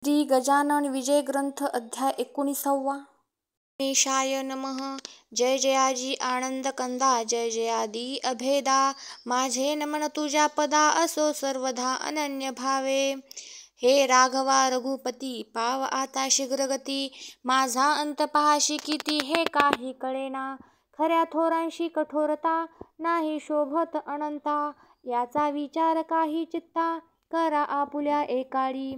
श्री गजानन विजय ग्रंथ अध्याय 19. गणेशाय नमः. जय जयाजी आनंद कंदा, जय जयादी अभेदा. माझे नमन तुझ्या पदा, असो सर्वधा अनन्य भावे. हे राघवा रघुपती, पाव आता शीघ्रगती. माझा अंत पहाशी किती, हे काही कळेना. खऱ्या थोरांशी कठोरता, नाही शोभत अनंता. याचा विचार काही चित्ता, करा आपुल्या एकाळी.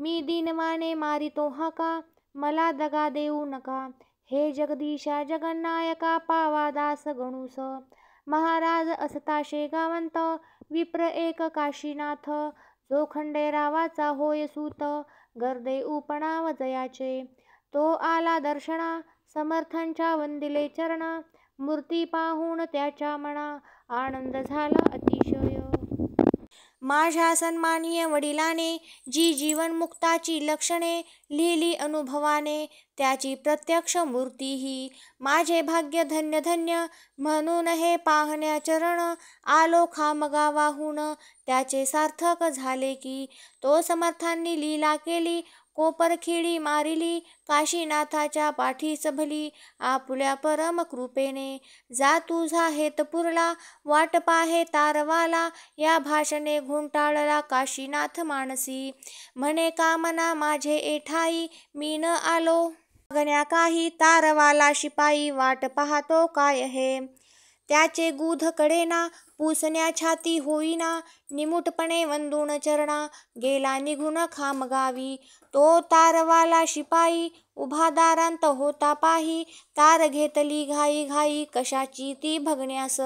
मी दीनवाने मारितो हाका, मला दगा देऊ नका. हे जगदीशा जगन्नायका, पावा दास गणूस. महाराज असता शेगावंत, विप्र एक काशीनाथ. जो खंडेरावाचा होय सूत, गर्दे उपनाव जयाचे. तो आला दर्शना, समर्थांच्या वंदिले चरण. मूर्ती पाहून त्याच्या मना, आनंद झाला अतिशय. माझ्या सन्मानीय वडिलाने जी जीवनमुक्ताची लक्षणे लिहिली अनुभवाने, त्याची प्रत्यक्ष मूर्ती ही. माझे भाग्य धन्य धन्य, म्हणून हे पाहण्या चरण. आलो खामगावाहून, त्याचे सार्थक झाले की. तो समर्थांनी लीला केली, कोपरखिळी मारिली. काशीनाथाच्या पाठीस भली, आपुल्या परम कृपेने. जा तुझा हेतपुरला, वाट पाहे तारवाला. या भाषणे घुंटाळला काशीनाथ मानसी. म्हणे कामना माझे एठाई, मी न आलो मागण्या काही. तारवाला शिपाई, वाट पाहतो काय हे. त्याचे गुध कडेना, पुसण्या छाती होईना. निमुटपणे वंदून चरणा, गेला निघून खामगावी. तो तारवाला शिपाई, उभा दारांत होता पाही. तार घेतली घाई घाई, कशाची ती बघण्यास.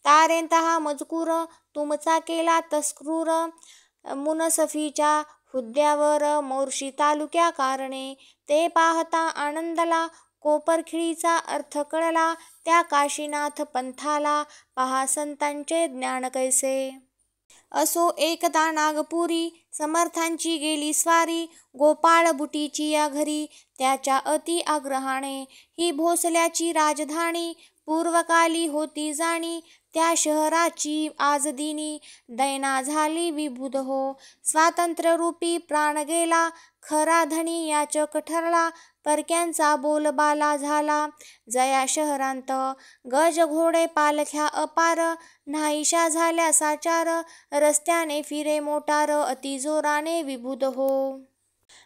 तारेंत हा मजकूर, तुमचा केला तस्क्रूर. मुनसफीच्या हुद्द्यावर मोर्शी तालुक्या कारणे. ते पाहता आनंदला, कोपरखिळीचा अर्थ कळला. त्या काशीनाथ पंथाला, पहा संतांचे ज्ञान कैसे. असो एकदा नागपुरी, समर्थांची गेली स्वारी. गोपाळ बुटीची या घरी, त्याच्या अति आग्रहाने. ही भोसल्याची राजधानी, पूर्वकाली होती जाणी. त्या शहराची आज दिनी, दैना झाली विबुध हो. स्वातंत्र्यरूपी प्राण गेला, खरा धनी याचक ठरला. परक्यांचा बोलबाला झाला, जया शहरांत. गज घोडे पालख्या अपार, नाहीशा झाल्या साचार. रस्त्याने फिरे मोटार, अति जोराने विबुध हो.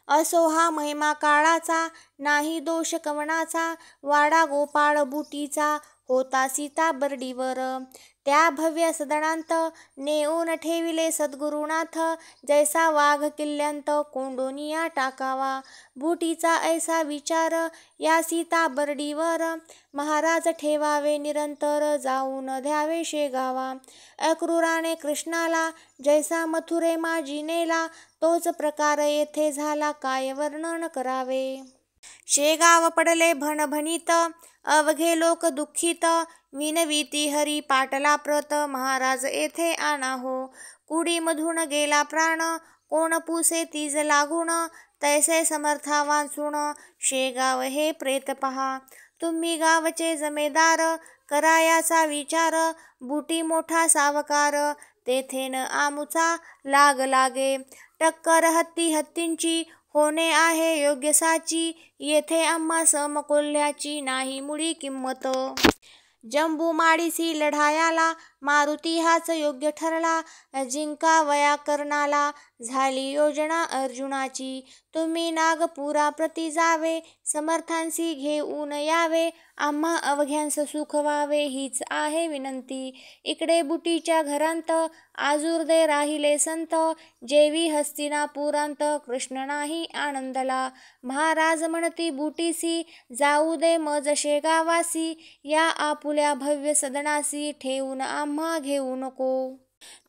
असो हा महिमा काळाचा, नाही दोष कवनाचा. वाडा गोपाळ बुटीचा, होता सीता बर्डीवर. त्या भव्य सदनांत, नेऊन ठेविले सद्गुरुनाथ. जैसा वाघ किल्ल्यांत, कोंडोनिया टाकावा. बुटीचा ऐसा विचार, या सीता बर्डीवर. महाराज ठेवावे निरंतर, जाऊन द्यावे शेगावा. अक्रूराने कृष्णाला, जैसा मथुरे माजी नेला. तोच प्रकार येथे झाला, काय वर्णन करावे. शेगाव पडले भणभणीत, अवघे लोक दुःखित. विनविती हरी पाटला प्रत, महाराज येथे आणा हो. कुडीमधून गेला प्राण, कोण पुसे तीज लागून. तैसे समर्था वाचून, शेगाव हे प्रेत पहा. तुम्ही गावचे जमेदार, करा याचा विचार. बुटी मोठा सावकार, तेथे न आमुचा लाग लागे. टक्कर हत्ती हत्तींची, होणे आहे योग्य साची. येथे आम्हा समकोल्ह्याची, नाही मुळी किंमत. जंबूमाडीसी लढायाला, मारुती हाच योग्य ठरला. जिंकावया कर्णाला, झाली योजना अर्जुनाची. तुम्ही नागपुराप्रती जावे, समर्थांसी घेऊन यावे. आम्हा अवघ्यांस सुख व्हावे, हीच आहे विनंती. इकडे बुटीच्या घरांत, आजुर्दे राहिले संत. जेवी हस्तिनापुरांत, कृष्ण नाही आनंदला. महाराज म्हणती बुटीसी, जाऊ दे मज शेगावासी. या आपुल्या भव्य सदनासी, ठेवून आम्हा घेऊ नको.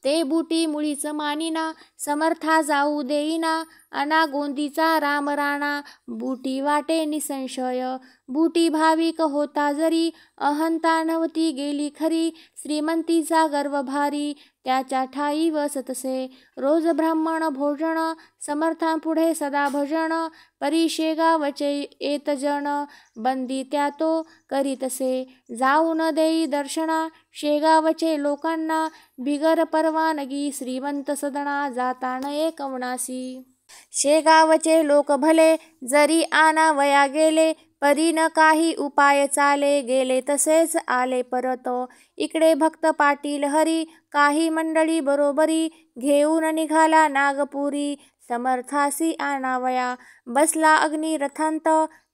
ते बुटी मुळीच मानिना, समर्था जाऊ देईना. अनागोंदीचा राम राणा, बुटी वाटे निसंशय. बुटी भाविक होता जरी, अहंता नव्हती गेली खरी. श्रीमंतीचा गर्व भारी, त्याच्या ठाई वसतसे. रोज ब्राह्मण भोजन, समर्थांपुढे सदा भजन. परी शेगावचे येतजन, बंदी त्या तो करीतसे. जाऊन देई दर्शना, शेगावचे लोकांना. बिगर परवानगी श्रीमंत सदना, जाता नये कवनासी. शेगावचे लोक भले जरी आणावया गेले, परी न काही उपाय चाले, गेले तसेच आले परत. इकडे भक्त पाटील हरी काही मंडळी बरोबरी, घेऊन निघाला नागपुरी, समर्थासी आणावया. बसला अग्नी रथांत,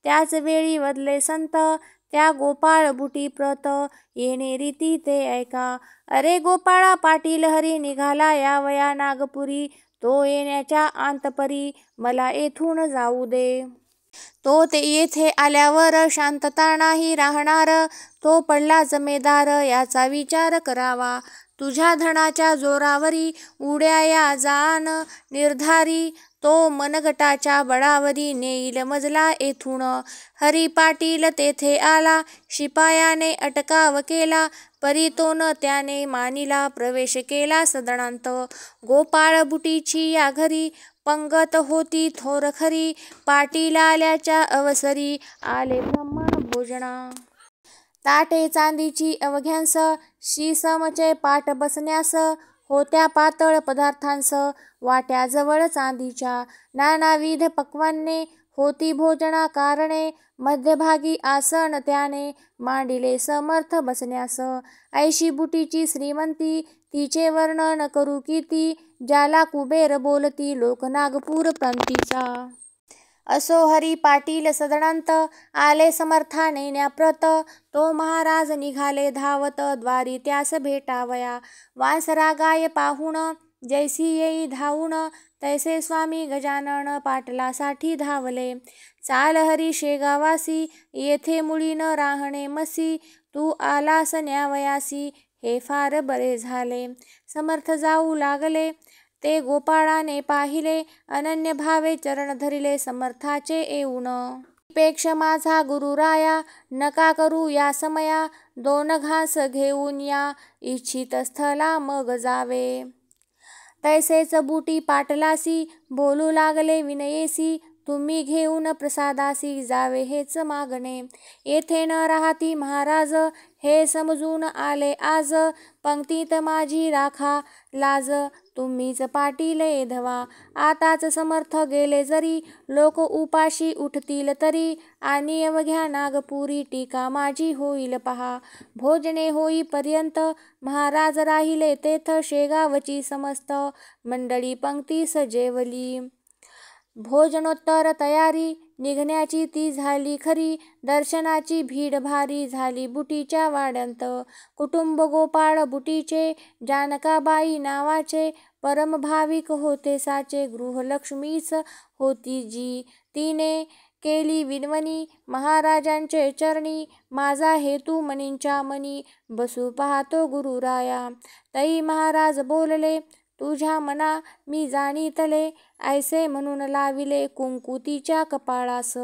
त्याच वेळी वदले संत, त्या गोपाळ बुटी प्रत, येणे रीती ते ऐका. अरे गोपाळा पाटील हरी निघाला यावया नागपुरी, तो येण्याच्या अंतपरी मला येथून जाऊ दे. तो ते येथे आल्यावर शांतता नाही राहणार, तो पडला जमेदार याचा विचार करावा. तुझ्या धनाच्या जोरावरी उड्या या जाण निर्धारी, तो मनगटाच्या बळावरी नेईल मजला येथून. हरी पाटील तेथे आला, शिपायाने अटकाव केला, परी तो न त्याने मानिला, प्रवेश केला सदनांत. गोपाळ बुटीची या घरी पंगत होती थोर खरी, पाटील आल्याच्या अवसरी आले ब्राह्मण भोजना. ताटे चांदीची अवघ्यांस, शिसमचे पाट बसण्यास, होत्या पातळ पदार्थांस, वाट्याजवळ चांदीच्या. नानाविध पक्वान्ने होती भोजना कारणे, मध्यभागी आसन त्याने मांडिले समर्थ बसण्यास. ऐशी बुटीची श्रीमंती, तिचे वर्णन करू किती, ज्याला कुबेर बोलती लोक नागपूर प्रांतीचा. असो हरी पाटील सदनांत, आले समर्था नेण्याप्रत, तो महाराज निघाले धावत, द्वारी त्यास भेटावया. वासरागाय पाहून जैसी येई धावून, तैसे स्वामी गजानन पाटलासाठी धावले. चाल हरी शेगावासी, येथे मुळी न राहणे मसी, तू आलास न्यावयासी, हे फार बरे झाले. समर्थ जाऊ लागले, ते गोपाळाने पाहिले, अनन्य भावे चरण धरिले समर्थाचे येऊन. पेक्ष माझा गुरुराया, नका करू या समया, दोन घास घेऊन या, इच्छित स्थला मग जावे. तैसेच बुटी पाटलासी, बोलू लागले विनयेसी, तुम्ही घेऊन प्रसादासी जावे हेच मागणे. येथे न राहती महाराज, हे समजून आले आज, पंक्तीत माझी राखा लाज, तुम्हीच पाटील एधवा. आताच समर्थ गेले जरी, लोक उपाशी उठतील तरी, आणि अवघ्या नागपुरी टीका माझी होईल पहा. भोजने होईपर्यंत महाराज राहिले तेथ, शेगावची समस्त मंडळी पंक्तीस जेवली. भोजनोत्तर तयारी निघण्याची ती झाली खरी, दर्शनाची भीड भारी झाली बुटीच्या वाड्यांत. कुटुंब गोपाळ बुटीचे, जानकाबाई नावाचे, परमभाविक होते साचे, गृहलक्ष्मीच होती जी, तिने केली विनवणी महाराजांचे चरणी, माझा हेतू मनींच्या मनी, बसू पाहतो गुरुराया. तई महाराज बोलले, तुझ्या मना मी जाणीतले, ऐसे म्हणून लाविले कुंकू तिच्या कपाळास.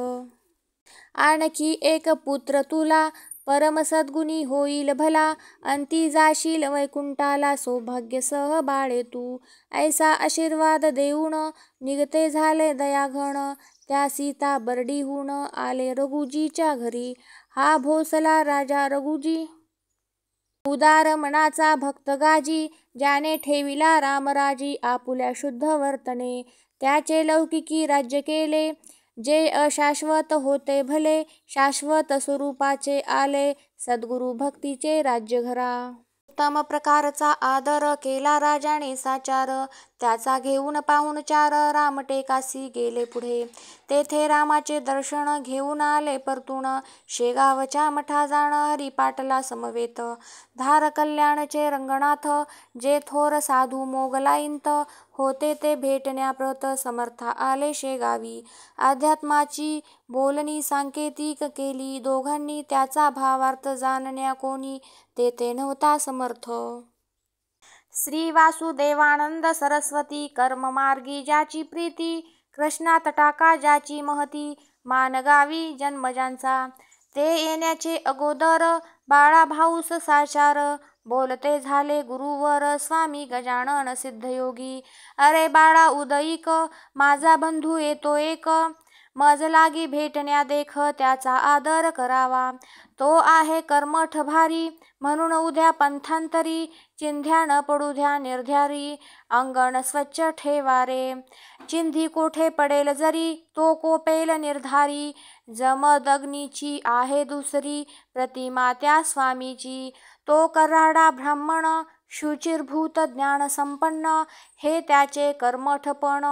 आणखी एक पुत्र तुला, परम सद्गुणी होईल भला, अंती जाशील वैकुंठाला, सौभाग्यसह बाळे तू. ऐसा आशीर्वाद देऊन निघते झाले दयाघन, त्या सीता बर्डीहून आले रघुजीच्या घरी. हा भोसला राजा रघुजी, उदार मनाचा भक्त गाजी, ज्याने ठेविला रामराजी आपुल्या शुद्ध वर्तने. त्याचे लौकिकी राज्य केले, जे अशाश्वत होते भले, शाश्वत स्वरूपाचे आले, सद्गुरु भक्तीचे राज्य घरा. उत्तम प्रकारचा आदर केला राजाने साचार, त्याचा घेऊन पाहुणचार, रामटेकासी गेले पुढे. तेथे रामाचे दर्शन घेऊन आले परतून, शेगावच्या मठा जाण हरी पाटला समवेत. धार कल्याणचे रंगनाथ, जे थोर साधू मोगलाईंत, होते ते भेटण्याप्रत, समर्था आले शेगावी. अध्यात्माची बोलणी सांकेतिक केली दोघांनी, त्याचा भावार्थ जाणण्या कोणी तेथे नव्हता समर्थ. श्री वासुदेवानंद सरस्वती, कर्ममार्गी ज्याची प्रीती, कृष्णात टाका ज्याची महती, मानगावी जन्म ज्यांचा. ते येण्याचे अगोदर बाळा भाऊस साचार, बोलते झाले गुरुवर स्वामी गजानन सिद्धयोगी. अरे बाळा उदयिक, माझा बंधू येतो एक, मज लागी भेटण्या देख त्याचा आदर करावा. तो आहे कर्मठ भारी म्हणून उद्या पंथांतरी, चिंध्या न पडू द्या निर्धारी अंगण स्वच्छ ठेवा रे. चिंधी कोठे पडेल जरी तो कोपेल निर्धारी, जमदग्नीची आहे दुसरी प्रतिमा त्या स्वामीची. तो कराडा ब्राह्मण शुचिर्भूत ज्ञान संपन्न, हे त्याचे कर्मठपण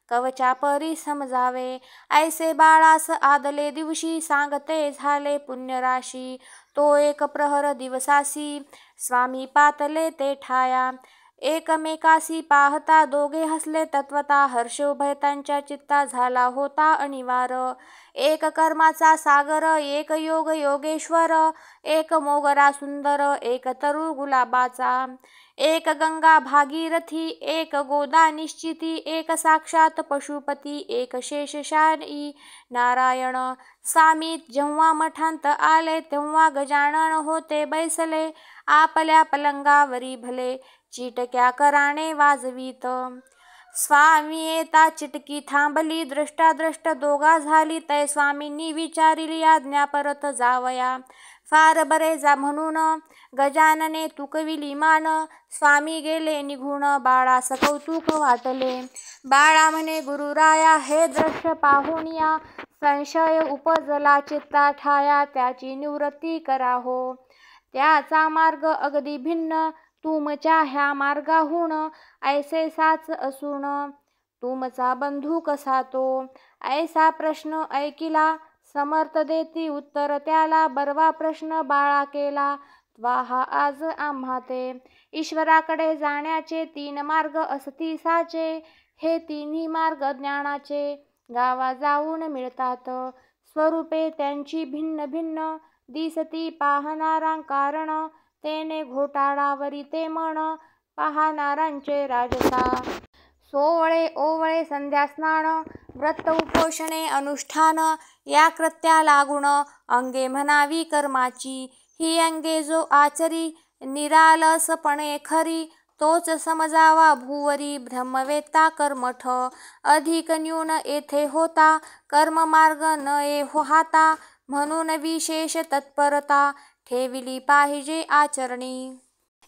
कवचापरी समजावे. ऐसे बाळास आदले दिवशी सांगते झाले पुण्यराशी. तो एक प्रहर दिवसासी स्वामी पातले ते ठाया. एकमेकासी पाहता दोघे हसले तत्वता, हर्ष उभय त्यांच्या चित्ता झाला होता अनिवार. एक कर्माचा सागर एक योग योगेश्वर, एक मोगरा सुंदर एक तरु गुलाबाचा. एक गंगा भागीरथी एक गोदा निश्चिती, एक साक्षात पशुपती एक शेषशायी नारायण. स्वामी जेव्हा मठांत आले तेव्हा गजानन होते बैसले, आपल्या पलंगावरी भले चिटक्या कराने वाजवीत. स्वामी येता चिटकी थांबली, दृष्टादृष्ट दोघा झाली तै स्वामींनी विचारिली आज्ञा परत जावया. फार बरे जा म्हणून गजानने तुकविली मान, स्वामी गेले निघून बाळास कौतुक वाटले. बाळा म्हणे गुरुराया हे दृश्य पाहून या, संशय उपजला चित्ता ठाया त्याची निवृत्ती करा हो. त्याचा मार्ग अगदी भिन्न तुमच्या ह्या मार्गाहून, ऐसे साच असून तुमचा बंधू कसा तो. ऐसा प्रश्न ऐकिला समर्थ देती उत्तर त्याला, बरवा प्रश्न बाळा केला त्वाहा आज आम्हा ते. ईश्वराकडे जाण्याचे 3 मार्ग असती साचे, हे तिन्ही मार्ग ज्ञानाचे गावा जाऊन मिळतात. स्वरूपे त्यांची भिन्न भिन्न दिसती पाहणारा कारण, तेने घोटाळावरी ते मन पाहणारांचे राजसा. सोवळे ओवळे संध्या स्नान व्रत उपोषणे अनुष्ठान, या कृत्या लागून अंगे म्हणावी कर्माची. ही अंगे जो आचरी निरालसपणे खरी, तोच समजावा भुवरी ब्रह्मवेत्ता कर्मठ. अधिक न्यून येथे होता कर्ममार्ग न ये हाता, म्हणून विशेष तत्परता ठेविली पाहिजे आचरणी.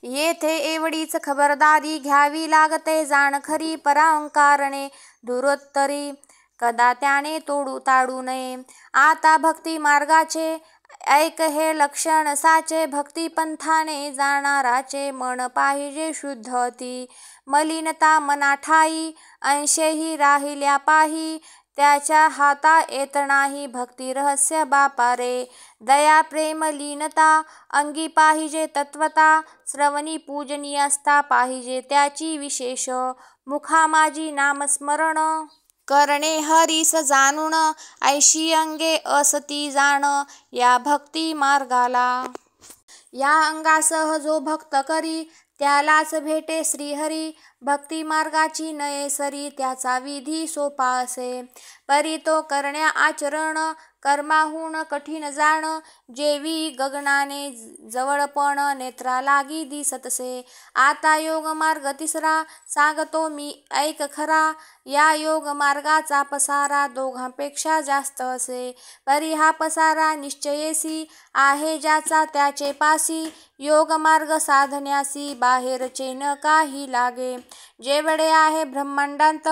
येथे एवढीच खबरदारी घ्यावी लागते जाण खरी, परांकारणे दुरोत्तरी कदा त्याने तोडू ताडू नये. आता भक्ती मार्गाचे ऐक हे लक्षण साचे, भक्ती पंथाने जाणाराचे मन पाहिजे शुद्ध अति. मलिनता मनाठाई अंशेही राहिल्या पाही, त्याच्या हाता येत नाही भक्ती रहस्य बापा रे. दया प्रेम लीनता अंगी पाहिजे तत्वता, श्रवणी पूजनीय असता पाहिजे त्याची विशेष. मुखा माझी नामस्मरण करणे हरीस जाणून, ऐशी अंगे असती जाण या भक्ती मार्गाला. या अंगासह जो भक्त करी त्यालाच भेटे श्रीहरी. भक्ती मार्गाची नये सरी त्याचा विधी सोपा असे, परी तो करण्या आचरण कर्माहून कठीण जाण. जेवी गगनाने जवळपण नेत्रा लागी दिसतसे. आता योग मार्ग तिसरा सांगतो मी ऐक खरा, या योग मार्गाचा पसारा दोघांपेक्षा जास्त असे. परी हा पसारा निश्चयेसी आहे ज्याचा त्याचे पासी, योग मार्ग साधण्यासी बाहेरचे न काही लागे. जेवढे आहे ब्रह्मांडांत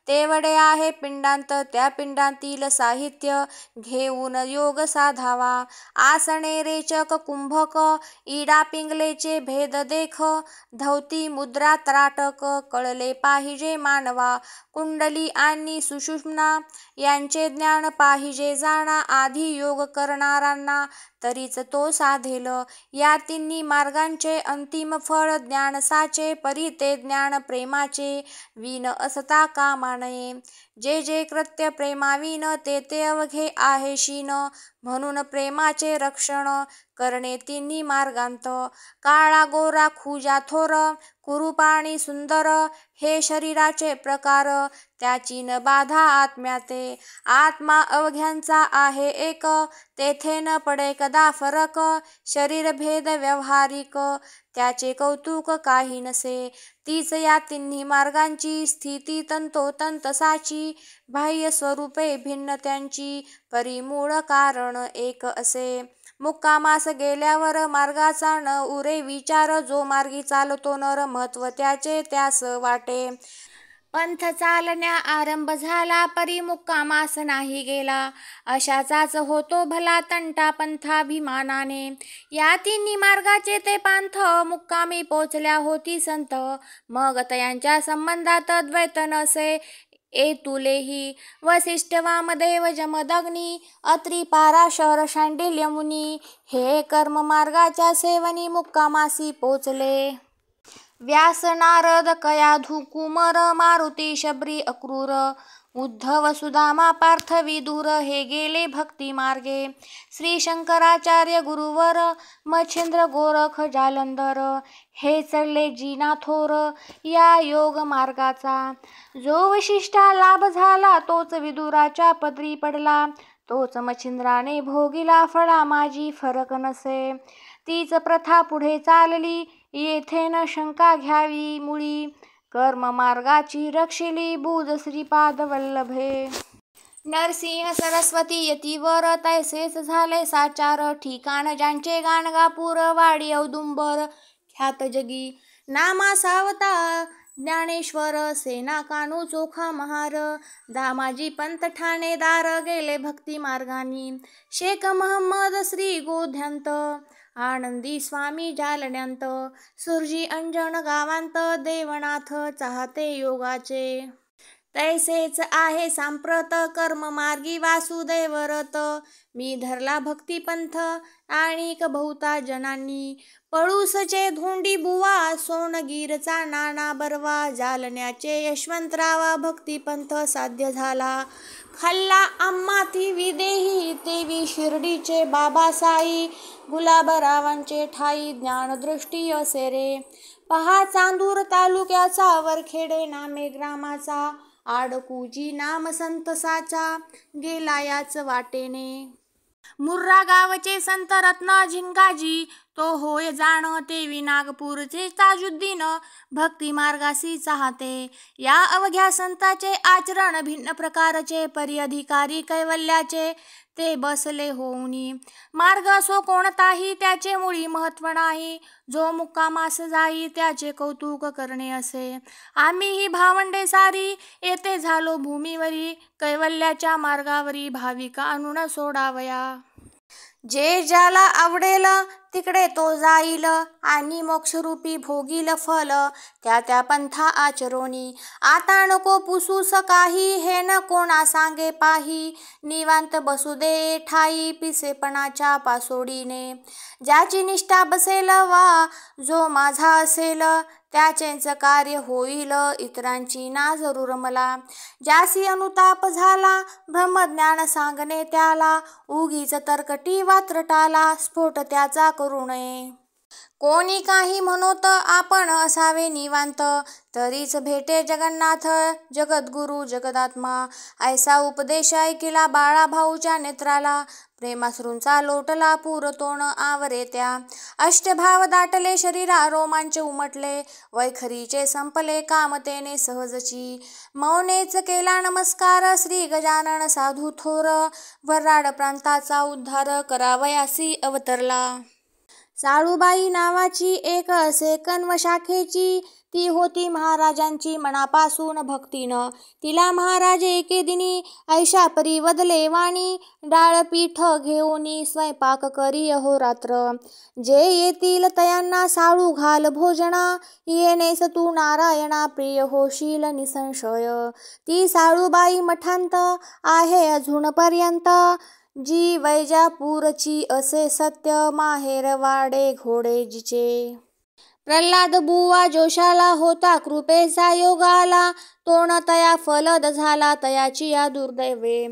तेवढे आहे पिंडांत, त्या पिंडांतील साहित्य घेऊन योग साधावा. आसने रेचक कुंभक इडा पिंगलेचे भेद देख, धौती मुद्रा त्राटक कळले पाहिजे मानवा. कुंडली आणि सुषुम्ना यांचे ज्ञान पाहिजे जाणा आधी योग करणारांना, तरीच तो साधेल. या तिन्ही मार्गांचे अंतिम फळ ज्ञान साचे, परी ते ज्ञान प्रेमाचे विन असता कामा नये. जे जे कृत्य प्रेमाविन ते ते अवघे आहे शीन, म्हणून प्रेमाचे रक्षण करणे तिन्ही मार्गांत. काळा गोरा खुजा थोर कुरूप आणि सुंदर, हे शरीराचे प्रकार त्याची न बाधा आत्म्याते. आत्मा अवघ्यांचा आहे एक, तेथे न पडे कदा फरक. शरीर भेद व्यवहारिक त्याचे कौतुक काही नसे. तीच या तिन्ही मार्गांची स्थिती तंतोतंत साची. बाह्य स्वरूपे भिन्न त्यांची, परी मूळ कारण एक असे. मुक्कामास गेल्यावर मार्गाचा न उरे विचार. जो मार्गी चालतो नर महत्व त्याचे त्यास वाटे. पंथ चालण्या आरंभ झाला, परी मुक्कामास नाही गेला. अशाचाच होतो भला तंटा पंथाभिमानाने. या तिन्ही मार्गाचे ते पांथ, मुक्कामी पोचल्या होती संत. मग तयांच्या संबंधात द्वैत नसे एतुलेही. वसिष्ठ वामदेव जमदग्नी, अत्री पाराशर शांडिल्य मुनी. हे कर्म मार्गाच्या सेवनी मुक्कामासी पोचले. व्यास नारद कयाधू कुमर, मारुती शबरी अक्रूर. उद्धव सुदामा पार्थ विदुर, हे गेले भक्ती मार्गे. श्री शंकराचार्य गुरुवर, मच्छिंद्र गोरख जालंधर. हे चढले जिना थोर या योग मार्गाचा. जो वशिष्ठा लाभ झाला, तोच विदुराच्या पदरी पडला. तोच मच्छिंद्राने भोगिला फळा, माझी फरक नसे. तीच प्रथा पुढे चालली, येथे न शंका घ्यावी मुळी. कर्म मार्गाची रक्षिली, बुध श्रीपाद वल्लभे. नरसिंह सरस्वती यतीवर, तैसेच झाले साचार. ठिकाण ज्यांचे गाणगापूर, वाडी औदुंबर ख्यात जगी. नामा सावता ज्ञानेश्वर, सेना कानू चोखा महार. दामाजी पंत ठाणेदार, गेले भक्ती मार्गानी. शेख महम्मद श्री गोध्यांत, आनंदी स्वामी जालन्यांत. सुरजी अंजन गावांत, देवनाथ चाहते योगाचे. तैसेच आहे सांप्रत, कर्म मार्गी वासुदेव रथ. मी धरला भक्तिपंथ, आणिक बहुता जनांनी. पळूसचे धोंडी बुवा, सोनगीरचा नाना बर्वा. जालन्याचे यशवंतरावा, भक्तिपंथ साध्य झाला. खाल्ला आम्हाती विदेही, तेवी शिर्डीचे बाबासाई. गुलाबरावांचे ठाई, ज्ञानदृष्टी असे रे. पहा चांदूर तालुक्याचा, वरखेडे नामे ग्रामाचा. आडकुजी नाम संत साचा, गेला याच वाटेने. मुर्रा गावचे संत रत्न झिंगाजी, तो होय जाण तेवी नागपूरचे ताजुद्दीन. भक्ती मार्गासी चाहते, या अवघ्या संताचे आचरण भिन्न प्रकारचे. परी अधिकारी कैवल्याचे, ते बसले होऊनी. मार्ग असो कोणताही, त्याचे मुळी महत्व नाही. जो मुक्कामास जाई, त्याचे कौतुक करणे असे. आम्हीही भावंडे सारी, येथे झालो भूमीवरी. कैवल्याच्या मार्गावरी भाविका आणून सोडावया. जे ज्याला आवडेल तिकडे तो जाईल, आणि मोक्षरूपी भोगील फल. त्या त्या पंथा आचरोनी. आता नको पुसूस काही, हे न कोणा सांगे पाही. निवांत बसू दे ठाई, पिसेपणाच्या पासोडीने. ज्याची निष्ठा बसेल वा जो माझा असेल, त्याचेच कार्य होईल इतरांची ना जरूर मला. ज्यासी अनुताप झाला, ब्रह्मज्ञान सांगणे त्याला. उगीच तरकटी वात्रटाला, स्फोट त्याचा करू नये. कोणी काही म्हणोत, आपण असावे निवांत. तरीच भेटे जगन्नाथ, जगद्गुरु जगदात्मा. ऐसा उपदेश ऐकिला बाळाभाऊच्या नेत्राला. प्रेमाश्रूंचा लोटला पूरतोण आवरे त्या. अष्टभाव दाटले शरीरा, रोमांच उमटले. वैखरीचे संपले कामतेने सहजची. मौनेच केला नमस्कार, श्री गजानन साधू थोर. वऱ्हाड प्रांताचा उद्धार करावयासी अवतरला. साळूबाई नावाची एक असे कण्व शाखेची. ती होती महाराजांची मनापासून भक्तीनं. तिला महाराज एके दिनी ऐशा परी वदले वाणी. डाळपीठ घेऊनी स्वयंपाक करी अहोरात्र. जे येतील तयांना साळू घाल भोजना. येणेस तू नारायणा प्रिय होशील निसंशय. ती साळूबाई मठांत आहे अजूनपर्यंत. जी वैजापूरची असे सत्य, माहेर वाडे घोडे जिचे. प्रल्हाद बुवा जोशाला होता, कृपेचा योग आला. तोण तया फलद झाला, तयाची या दुर्दैवे.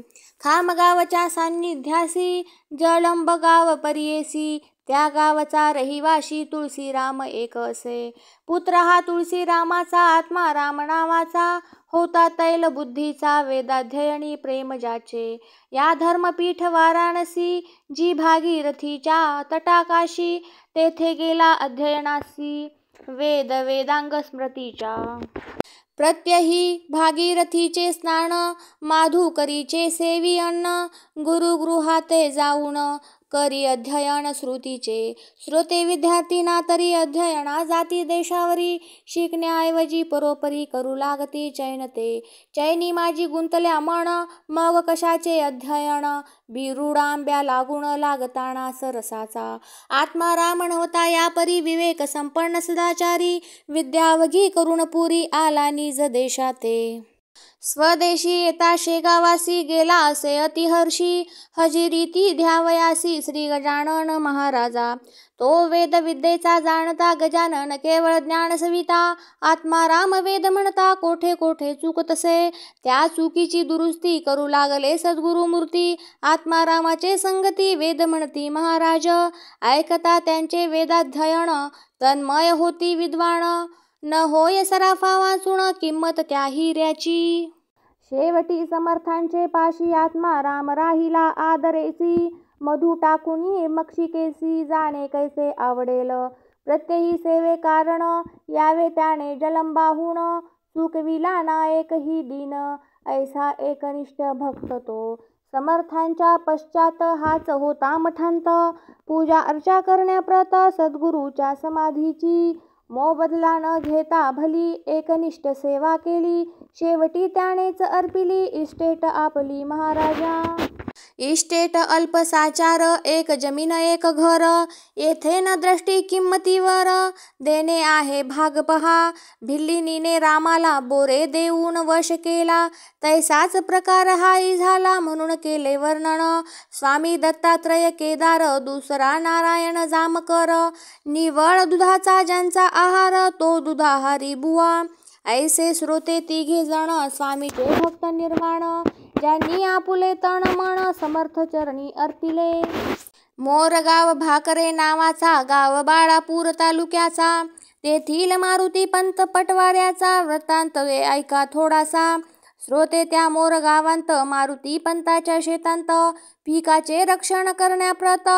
खामगावच्या सान्निध्यासी, जळंब गाव परियेसी. त्या गावचा रहिवाशी तुळशीराम एक असे. पुत्र हा तुळशीरामाचा, आत्मा राम नावाचा. होता तैल बुद्धीचा वेदाध्ययनी प्रेम ज्याचे. या धर्मपीठ वाराणसी जी भागीरथीच्या तटाकाशी. तेथे गेला अध्ययनासी वेद वेदांग स्मृतीच्या. प्रत्यही भागीरथीचे स्नान माधुकरीचे सेवी अन्न. गुरुगृहाते जाऊन करी अध्ययन श्रुतीचे. श्रोते विद्यार्थी ना तरी अध्ययना जाती देशावरी. शिकण्याऐवजी परोपरी करू लागती चैनते. चैनी माझी गुंतल्या मन मग कशाचे अध्ययन. बिरुडांब्या लागून लागताना सरसाचा. आत्माराम नव्हता या परी विवेक संपन्न सदाचारी. विद्यावघी करून पुरी आला निज देशाते. स्वदेशी येता शेगावासी गेला असे अतिहर्षी. हजिरीती ध्यावयासी श्री गजानन महाराजा. तो वेद विद्येचा जाणता गजानन केवळ ज्ञान सविता. आत्माराम वेद म्हणता कोठे कोठे चूक तसे. त्या चुकीची दुरुस्ती करू लागले सद्गुरुमूर्ती. आत्मारामाचे संगती वेद म्हणती महाराज. ऐकता त्यांचे वेदाध्ययन तन्मय होती विद्वान. न होय सराफा वाचून किंमत त्या हिऱ्याची. शेवटी समर्थांचे पाशी आत्माराम राहिला आदरेसी. मधु टाकुनी मक्षिकेसी जाणे कैसे आवडेल. प्रत्यही सेवे कारण यावे त्याने जलंबाहून. चुकविला ना एकही दिन ऐसा एकनिष्ठ भक्त तो. समर्थांच्या पश्चात हाच होता मठांत. पूजा अर्चा करण्याप्रत सद्गुरूच्या समाधीची. मोबदला न घेता भली एकनिष्ठ सेवा केली. शेवटी त्यानेच अर्पिली इस्टेट आपली महाराजा. इस्टेट अल्प साचार एक जमीन एक घर. येथे न दृष्टी किंमतीवर देणे आहे भाग पहा. भिल्लिनीने रामाला बोरे देऊन वश केला. तैसाच प्रकार हाही झाला म्हणून केले वर्णन. स्वामी दत्तात्रय केदार दुसरा नारायण जामकर. निव्वळ दुधाचा ज्यांचा आहार तो दुधाहारी बुवा. ऐसे श्रोते तिघे जण स्वामीचे भक्त निर्माण. ज्यांनी आपुले तन मन समर्थ चरणी अर्पिले. मोरगाव भाकरे नावाचा गाव बाळापूर तालुक्याचा. तेथील मारुती पंत पटवाऱ्याचा वृत्तांत ऐका थोडासा. श्रोते त्या मोरगावांत मारुती पंताच्या शेतांत. पिकाचे रक्षण करण्याप्रत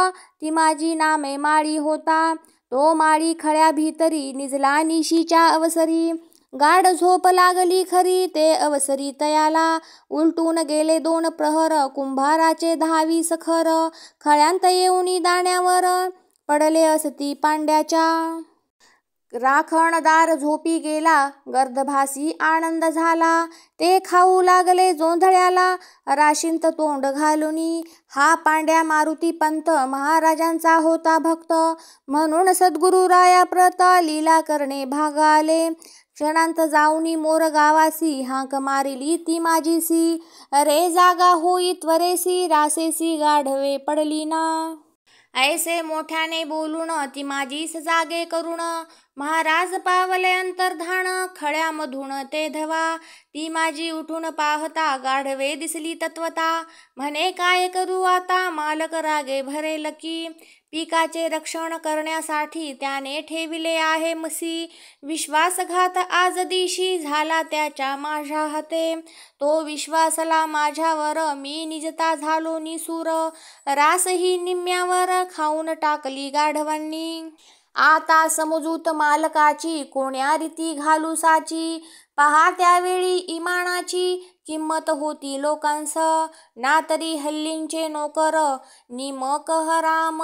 ती माझी नामे माळी होता. तो माळी खळ्या भीतरी निजला निशीच्या अवसरी. गाढ झोप लागली खरी ते अवसरी तयाला. उलटून गेले 2 प्रहर कुंभाराचे 10-20 खर. खळ्यांत येऊनी दाण्यावर पडले असती पांड्याच्या. राखणदार झोपी गेला गर्दभासी आनंद झाला. ते खाऊ लागले जोंधळ्याला राशींत तोंड घालुनी. हा पांड्या मारुती पंत महाराजांचा होता भक्त. म्हणून सद्गुरुरायाप्रत लीला करणे भाग आले. क्षणांत जाऊनी मोरगावासी हाक मारिली ती माझीसी. रे जागा होई त्वरेसी रासेसी गाढवे पडली ना. ऐसे मोठ्याने बोलून ती माझीस जागे करून. महाराज पावले अंतर्धान खळ्यामधून ते धवा. ती माझी उठून पाहता गाढवे दिसली तत्वता. म्हणे काय करू आता मालक रागे भरेल की. पिकाचे रक्षण करण्यासाठी त्याने ठेविले आहे मसी. विश्वासघात आज दिशी झाला त्याच्या माझ्या हाते. तो विश्वासला माझ्यावर मी निजता झालो निसूर. रासही निम्म्यावर खाऊन टाकली गाढवांनी. आता समजूत मालकाची कोण्या रीती घालू साची. पहा त्यावेळी इमानाची किंमत होती लोकांस. ना तरी हल्लींचे नोकर निमक हराम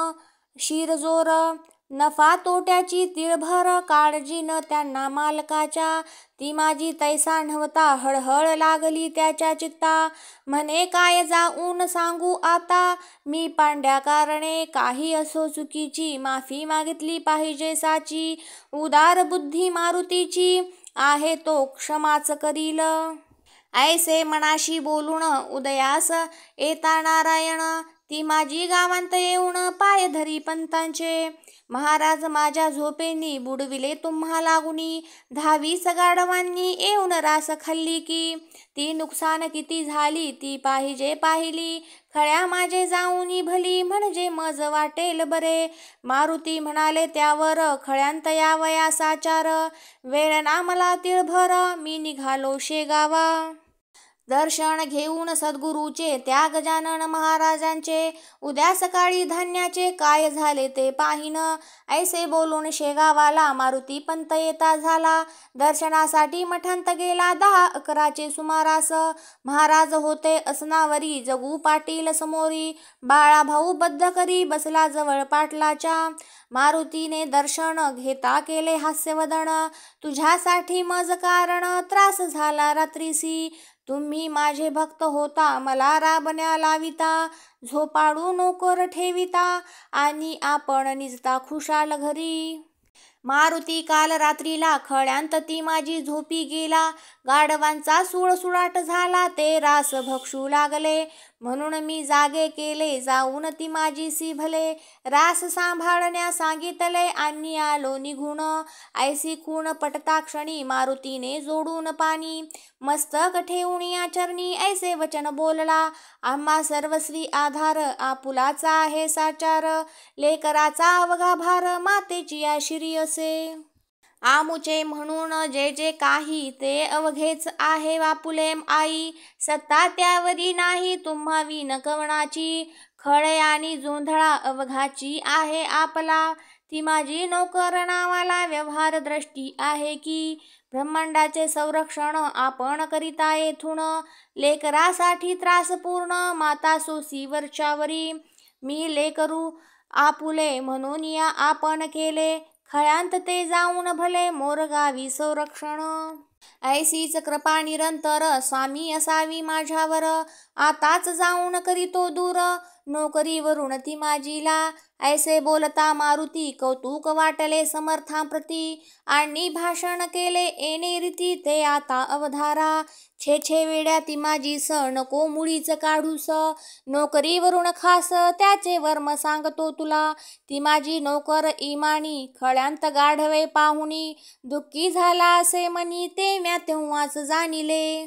शिरजोर. नफा तोट्याची तिळभर काळजी न त्यांना मालकाच्या. ती माझी तैसा नव्हता हळहळ लागली त्याच्या चित्ता. म्हणे काय जाऊन सांगू आता मी पांड्या कारणे. काही असो चुकीची माफी मागितली पाहिजे साची. उदार बुद्धी मारुतीची आहे तो क्षमाच करील. ऐसे मनाशी बोलून उदयास येता नारायण ती माझी गावांत येऊन पाय धरी पंतांचे. महाराज माझ्या झोपेनी बुडविले तुम्हा लागुनी. 10-20 गाढवांनी येऊन रास खाल्ली की. ती नुकसान किती झाली ती पाहिली. खळ्या माझे जाऊनी भली म्हणजे मज वाटेल बरे. मारुती म्हणाले त्यावर खळ्यांत यावयासा चार. वेळ ना मला तिळभर मी निघालो शेगावा. दर्शन घेऊन सद्गुरूचे त्या गजानन महाराजांचे. उद्या सकाळी धान्याचे काय झाले ते पाहिन. ऐसे बोलून शेगावाला मारुती पंत येता झाला. दर्शनासाठी मठांत गेला 10-11चे सुमारास. महाराज होते असनावरी जगू पाटील समोरी. बाळा भाऊ बद्ध करी बसला जवळ पाटलाच्या. मारुतीने दर्शन घेता केले हास्यवदन. तुझ्यासाठी मज कारण त्रास झाला रात्रीसी. तुम्ही माझे भक्त होता मला राबण्या लाविता. झोपाळू नोकर ठेविता आणि आपण निजता खुशाल घरी. मारुती काल रात्रीला खळ्यांत ती माझी झोपी गेला. गाढवांचा सुळसुळाट झाला ते रास भक्षू लागले. म्हणून मी जागे केले जाऊन ती माझी सी भले. रास सांभाळण्या सांगितले आणि आलो निघून. ऐसी खूण पटता क्षणी मारुतीने जोडून पाणी. मस्तक ठेवून या चरणी ऐसे वचन बोलला. आम्हा सर्वस्वी आधार आपुलाचा आहे साचार. लेकराचा अवघा भार मातेची या शिरी असे. आमुचे म्हणून जे जे काही ते अवघेच आहे वापुले आई. सत्ता त्यावरी नाही तुम्हा विन कवणाची. खळे आणि जोंधळा अवघाची आहे आपला. ती माझी नोकर नावाला व्यवहार दृष्टी आहे की. ब्रह्मांडाचे संरक्षण आपण करिता येथून. लेकरासाठी त्रास पूर्ण माता सोसी वरच्यावरी. मी लेकरू आपुले म्हणून या आपण केले. खळ्यांत ते जाऊन भले मोरगावी संरक्षण. ऐसीच कृपा निरंतर स्वामी असावी माझ्यावर. आताच जाऊन करीतो दूर नोकरीवरून ती माझीला. ऐसे बोलता मारुती कौतुक वाटले समर्थांप्रती. आणि भाषण केले येणे रीती ते आता अवधारा. छे वेड्या ती माझी स नको मुळीच काढूस. नोकरीवरून खास त्याचे वर्म सांगतो तुला. ती माझी नोकर इमानी खळ्यांत गाढवे पाहुणी. दुःखी झाला असे मनी ते म्या तेव्हाच जाणिले.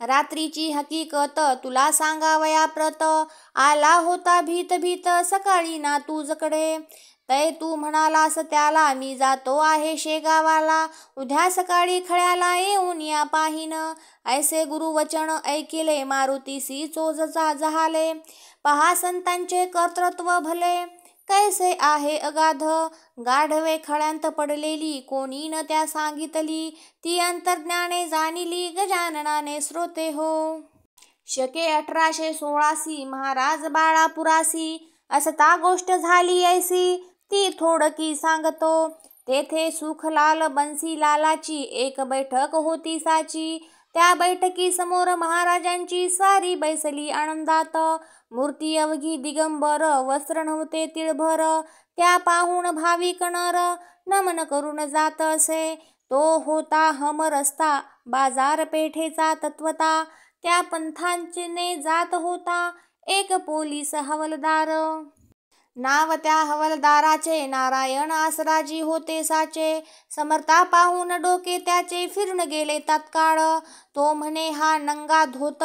रात्रीची हकीकत तुला सांगावया प्रत. आला होता भीत सकाळी ना तुझकडे. तै तू म्हणालास त्याला मी जातो आहे शेगावाला. उद्या सकाळी खळ्याला येऊन या पाहिन. ऐसे गुरुवचन ऐकिले मारुतीसी चोजचा जहाले. पहा संतांचे कर्तृत्व भले कैसे आहे अगाध. गाढवे खळ्यांत पडलेली कोणी न त्या सांगितली. ती अंतर्ज्ञाने जाणिली गजाननाने श्रोते हो. शके 1816 महाराज बाळापुरासी. असता गोष्ट झाली ऐसी ती थोडकी सांगतो. तेथे सुखलाल बन्सीलालाची एक बैठक होती साची. त्या बैठकी समोर महाराजांची सारी बैसली आनंदात. मूर्ती अवघी दिगंबर वस्त्र नव्हते तिळभर. त्या पाहून भाविक नर नमन करून जात असे. तो होता हम रस्ता बाजारपेठेचा तत्वता. त्या पंथांचने जात होता एक पोलीस हवलदार. नाव त्या हवलदाराचे नारायण आसराजी होते साचे. समर्था पाहून डोके त्याचे फिरून गेले तात्काळ. तो म्हणे हा नंगा धोत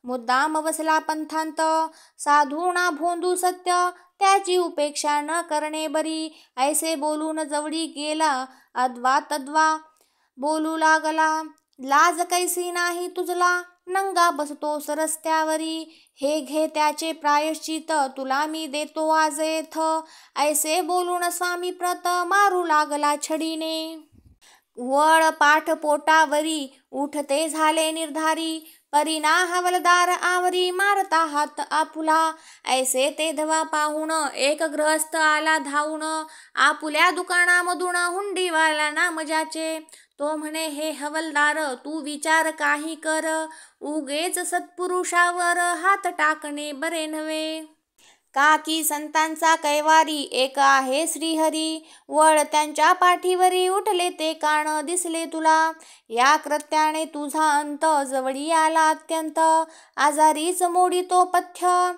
मुद्दाम बसला पंथांत. साधूना भोंदू सत्य त्याची उपेक्षा न करणे बरी. ऐसे बोलून जवळी गेला अद्वा तद्वा बोलू लागला. लाज कैसी नाही तुझला नंगा बसतोस रस्त्यावरी. हे घे त्याचे प्रायश्चित तुला मी देतो आज येथ. ऐसे बोलून स्वामी प्रत मारू लागला छडीने. वळ पाठ पोटावरी उठते झाले निर्धारी. परिना हवलदार आवरी मारता हात आपुला. ऐसे ते धवा पाहून एक गृहस्थ आला धावून. आपुल्या दुकानामधून हुंडीवाला नाम ज्याचे. तो म्हणे हे हवलदार तू विचार काही कर. उगेच सत्पुरुषावर हात टाकणे बरे नव्हे. का की संतांचा कैवारी एक आहे श्रीहरी. वळ त्यांच्या पाठीवरी उठले ते कान दिसले तुला. या कृत्याने तुझा अंत जवळी आला अत्यंत. आजारीच मोडी तो पथ्य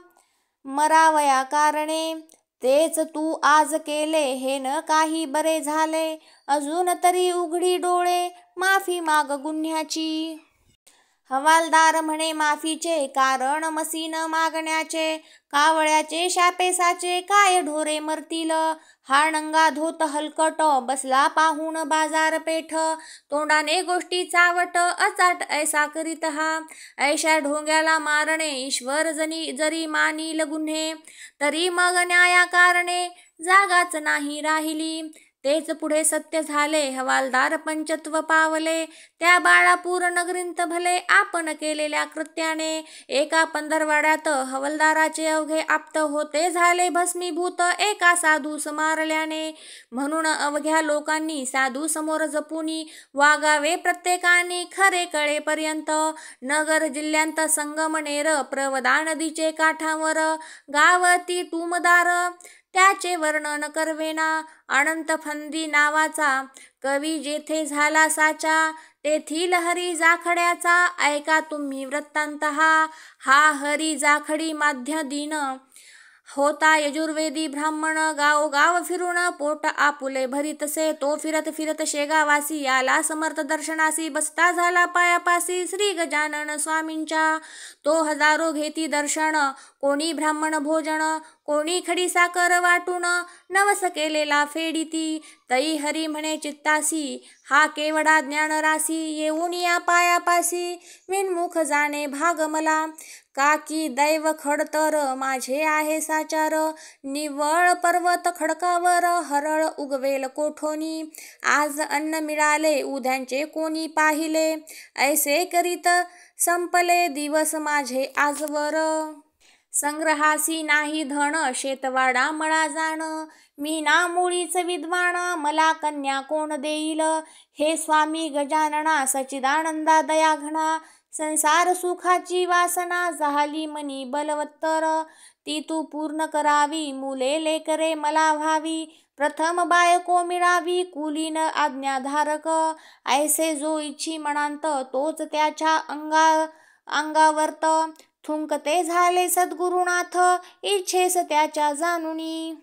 मरावया कारणे. तेच तू आज केले हे न काही बरे झाले. अजून तरी उघडी डोळे माफी माग गुन्ह्याची. हवालदार म्हणे माफीचे कारण मसीन मागण्याचे. कावळ्याचे शापेसाचे काय ढोरे मरतील. हा नंगा धोत हलकट बसला पाहून बाजारपेठ. तोंडाने गोष्टी चावट अचाट ऐसा करीत हा. ऐशा ढोंग्याला मारणे ईश्वर जरी मानील गुन्हे. तरी मग न्याया कारणे जागाच नाही राहिली. तेच पुढे सत्य झाले हवालदार पंचत्व पावले. त्या बाळापूर नगरींत भले आपण केलेल्या कृत्याने. एका पंधरवाड्यात हवालदाराचे अवघे आप्त होते झाले भस्मीभूत एका साधूस मारल्याने. म्हणून अवघ्या लोकांनी साधू समोर जपुनी वागावे प्रत्येकाने खरे कळेपर्यंत. नगर जिल्ह्यांत संगमनेर प्रवदा नदीचे काठावर गाव ती टुमदार. त्याचे वर्णन करवेना. अनंत फंदी नावाचा कवी जेथे झाला साचा. तेथील हरी जाखड्याचा ऐका तुम्ही वृत्तांत हा. हा हरी जाखडी माध्य दिन होता यजुर्वेदी ब्राह्मण. गावोगाव फिरून पोट आपुले भरीतसे. तो फिरत फिरत शेगावासी आला समर्थ दर्शनासी. बसता झाला पायापासी श्री गजानन स्वामींच्या. तो हजारो घेती दर्शन कोणी ब्राह्मण भोजन. कोणी खडी साखर वाटून नवस केलेला फेडिती. तई हरी म्हणे चित्तासी हा केवढा ज्ञानरासी. येऊन या पायापासी विनमुख जाणे भाग मला. का की दैव खडतर माझे आहे साचार. निव्वळ पर्वत खडकावर हरळ उगवेल कोठोनी. आज अन्न मिळाले उद्यांचे कोणी पाहिले. ऐसे करीत संपले दिवस माझे आजवर. संग्रहासी नाही धन शेतवाडा मळा जाण. मी ना मुळीच विद्वान मला कन्या कोण देईल. हे स्वामी गजानना सच्चिदानंदा दयाघना. संसार सुखाची वासना झाली मनी बलवत्तर. ती तू पूर्ण करावी मुले लेकरे मला व्हावी. प्रथम बायको मिळावी कुलीन आज्ञाधारक. ऐसे जो इच्छी मनांत तोच त्याच्या अंगावर्त. थुंकते झाले सद्गुरुनाथ इच्छेस त्याच्या जानुनी.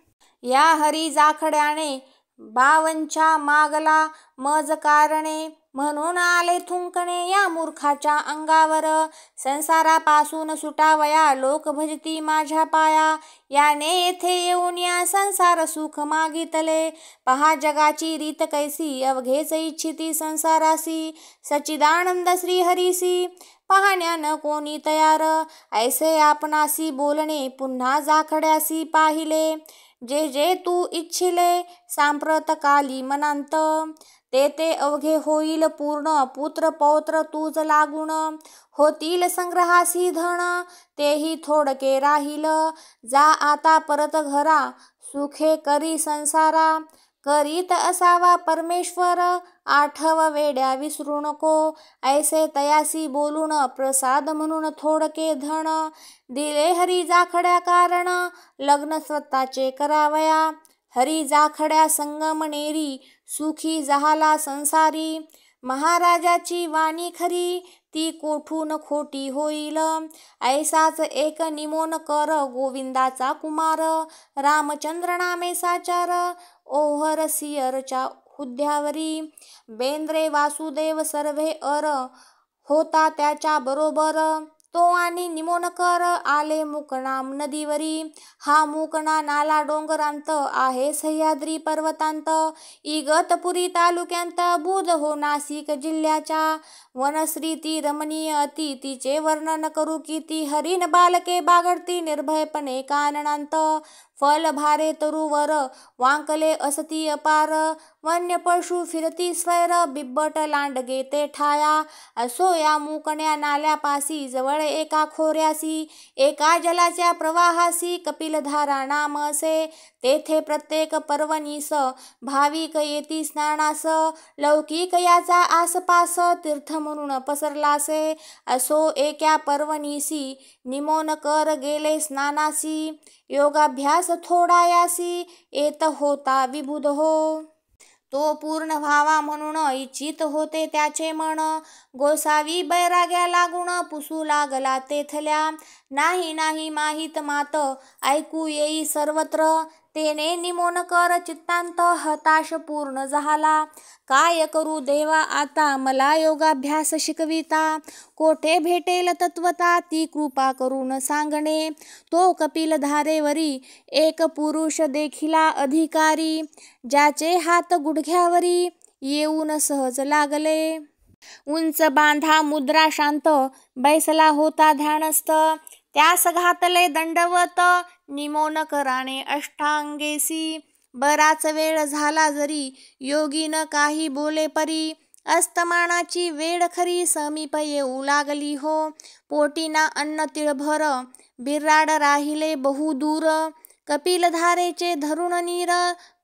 या हरी जाखड्याने बावनच्या मागला मज कारणे. म्हणून आले थुंकणे या मूर्खाच्या अंगावर. संसारापासून सुटावया लोक भजती माझ्या पाया. याने येथे येऊन या संसार सुख मागितले. पहा जगाची रीत कैसी अवघेच इच्छिती संसारासी. सच्चिदानंद श्रीहरीसी पाहण्यानं कोणी तयार. ऐसे आपणासी बोलणे पुन्हा जाखड्यासी पाहिले. जे जे तू इच्छिले सांप्रतकाली मनांत. ते अवघे होईल पूर्ण पुत्र पौत्र तुझ लागून. होतील संग्रहासी धन तेही थोडके राहील. जा आता परत घरा सुखे करी संसारा. करीत असावा परमेश्वर आठव वेड्या विसरू नको. ऐसे तयासी बोलून प्रसाद म्हणून थोडके धन. दिले हरी जाखड्या कारण लग्न स्वतःचे करावया. हरी जाखड्या संगमनेरी सुखी झाला संसारी. महाराजाची वाणी खरी ती कोठून खोटी होईल. ऐसाच एक निमोन कर गोविंदाचा कुमार. रामचंद्र नामे साचार ओहर सियरच्या हुद्द्यावरी. बेंद्रे वासुदेव सर्वे होता त्याच्या बरोबर. तो आणि निमोनकर आले मुकणाम नदीवरी. हा मुकणा नाला डोंगरांत आहे सह्याद्री पर्वतांत. इगतपुरी तालुक्यांत बुध हो नाशिक जिल्ह्याच्या. वनश्री ती रमणीय अति तिचे वर्णन करू किती. हरीण बालके बागडती निर्भयपणे काननांत. फल भारे तरुवर वांकले असती अपार. वन्य पशु फिरती स्वैर बिब्बट लांडगे ते ठाया. असो या मुकण्या नाल्यापासी जवळ एका खोऱ्यासी. एका जलाच्या प्रवाहासी कपिलधारा नाम असे. तेथे प्रत्येक पर्वणीस भाविक येती स्नानास. लौकिक याचा आसपास तीर्थ म्हणून पसरलासे. असो एका पर्वणीसी निमोनकर गेले स्नानासी. योगाभ्यास थोडा यासी येत होता विबुध हो. तो पूर्ण व्हावा म्हणून इच्छित होते त्याचे मन. गोसावी बैराग्या लागून पुसू लागला तेथल्या. नाही नाही माहीत मात ऐकू येई सर्वत्र. तेने निमोनकर चित्तांत हताश पूर्ण झाला. काय करू देवा आता मला योगाभ्यास शिकविता. कोठे भेटेल तत्वता ती कृपा करून सांगणे. तो कपिल धारेवरी एक पुरुष देखिला अधिकारी. ज्याचे हात गुडघ्यावरी येऊन सहज लागले. उंच बांधा मुद्रा शांत बैसला होता ध्यानस्थ. त्यास घातले दंडवत निमोनकराने अष्टांगेसी. बराच वेळ झाला जरी योगीन काही बोले परी. अस्तमानाची वेळ खरी समीप येऊ लागली हो. पोटीना अन्न तिळभर बिर्राड राहिले बहुदूर. कपिलधारेचे धरुण नीर